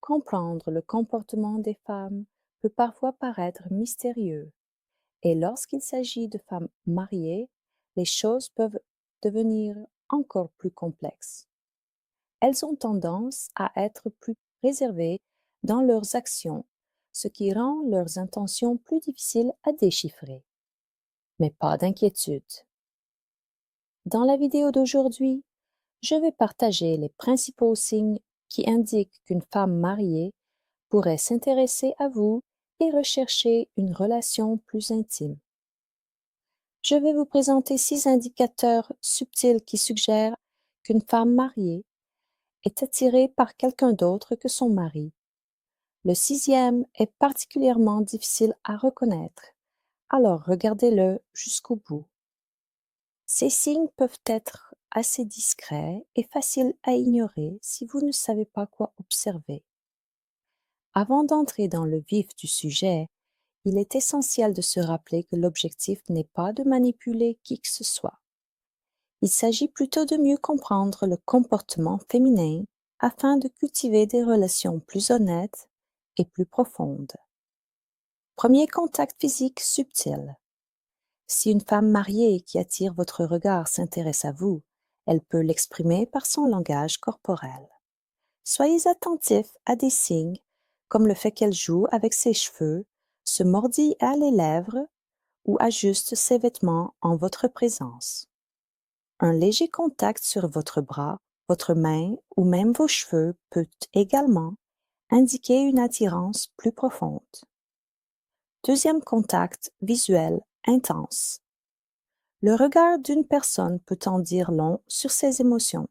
Comprendre le comportement des femmes peut parfois paraître mystérieux, et lorsqu'il s'agit de femmes mariées, les choses peuvent devenir encore plus complexes. Elles ont tendance à être plus réservées dans leurs actions, ce qui rend leurs intentions plus difficiles à déchiffrer. Mais pas d'inquiétude. Dans la vidéo d'aujourd'hui, je vais partager les principaux signes qui indiquent qu'une femme mariée pourrait s'intéresser à vous et rechercher une relation plus intime. Je vais vous présenter 6 indicateurs subtils qui suggèrent qu'une femme mariée est attirée par quelqu'un d'autre que son mari. Le sixième est particulièrement difficile à reconnaître, alors regardez-le jusqu'au bout. Ces signes peuvent être assez discrets et faciles à ignorer si vous ne savez pas quoi observer. Avant d'entrer dans le vif du sujet, il est essentiel de se rappeler que l'objectif n'est pas de manipuler qui que ce soit. Il s'agit plutôt de mieux comprendre le comportement féminin afin de cultiver des relations plus honnêtes et plus profondes. Premier contact physique subtil. Si une femme mariée qui attire votre regard s'intéresse à vous, elle peut l'exprimer par son langage corporel. Soyez attentif à des signes comme le fait qu'elle joue avec ses cheveux, se mordit à les lèvres ou ajuste ses vêtements en votre présence. Un léger contact sur votre bras, votre main ou même vos cheveux peut également indiquer une attirance plus profonde. Deuxième contact visuel intense. Le regard d'une personne peut en dire long sur ses émotions.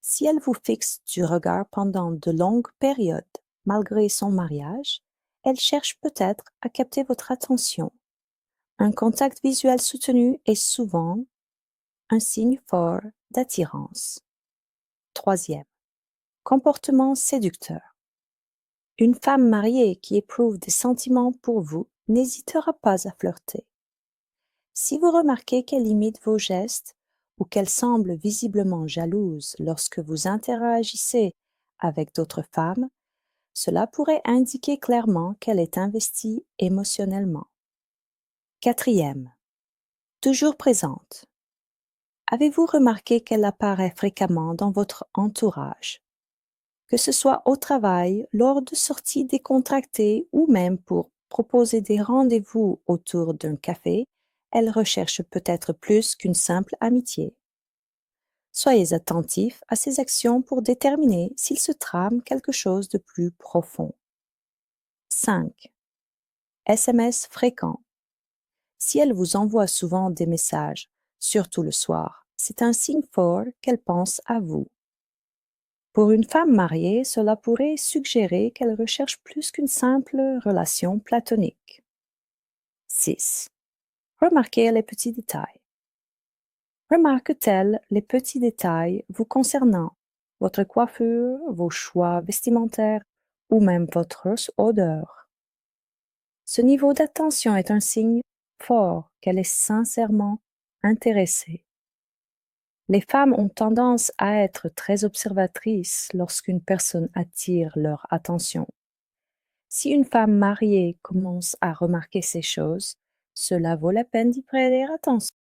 Si elle vous fixe du regard pendant de longues périodes, malgré son mariage, elle cherche peut-être à capter votre attention. Un contact visuel soutenu est souvent un signe fort d'attirance. Troisième, comportement séducteur. Une femme mariée qui éprouve des sentiments pour vous n'hésitera pas à flirter. Si vous remarquez qu'elle imite vos gestes ou qu'elle semble visiblement jalouse lorsque vous interagissez avec d'autres femmes, cela pourrait indiquer clairement qu'elle est investie émotionnellement. Quatrième, toujours présente. Avez-vous remarqué qu'elle apparaît fréquemment dans votre entourage? Que ce soit au travail, lors de sorties décontractées ou même pour proposer des rendez-vous autour d'un café, elle recherche peut-être plus qu'une simple amitié. Soyez attentif à ses actions pour déterminer s'il se trame quelque chose de plus profond. 5. SMS fréquent. Si elle vous envoie souvent des messages, surtout le soir, c'est un signe fort qu'elle pense à vous. Pour une femme mariée, cela pourrait suggérer qu'elle recherche plus qu'une simple relation platonique. 6. Remarquez les petits détails. Remarque-t-elle les petits détails vous concernant, votre coiffure, vos choix vestimentaires ou même votre odeur? Ce niveau d'attention est un signe fort qu'elle est sincèrement intéressée. Les femmes ont tendance à être très observatrices lorsqu'une personne attire leur attention. Si une femme mariée commence à remarquer ces choses, cela vaut la peine d'y prêter attention.